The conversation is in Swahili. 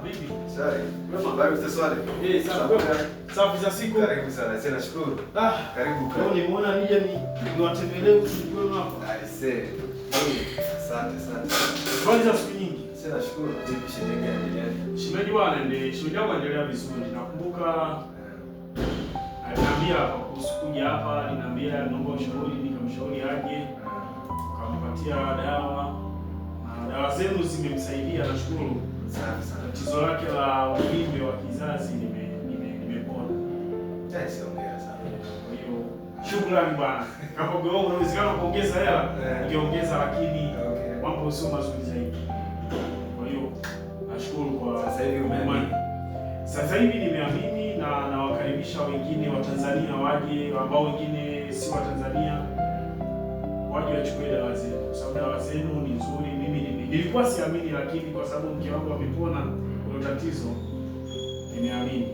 vipi? Shari. Habari za swali? Safi za siku. Karibu sana. Sasa nashukuru. Karibu. Leo nimeona nije niwatembelee usiku hapa. Aisee. Asante sana. Swali za siku nyingi. Sasa nashukuru. Vipi shemeji anaendelea? Shemeji bwana shemeji yangu anaendelea vizuri. Nakumbuka aliniambia hapa kuhusu kuja hapa, aliniambia naomba ushauri, nikamshauri aje. Kampatia dawa. Na dawa zenu zimemsaidia, nashukuru. Safi sana. Tatizo lake la uvimbe wa kizazi nimepona. Sasa ongea sana. Kwa hiyo shukrani bwana. Kama una uwezekano kuongeza hela, ungeongeza, lakini mambo sio mazuri zaidi. Kwa hiyo nashukuru kwa sasa hivi umeamini. Sasa hivi nimeamini na nawakaribisha wengine wa Tanzania waje, ambao wengine si wa Tanzania waje wachukue dawa zenu. Kwa sababu dawa zenu ni nzuri. Mimi nilikuwa siamini, lakini kwa sababu mke wangu amepona hilo tatizo nimeamini.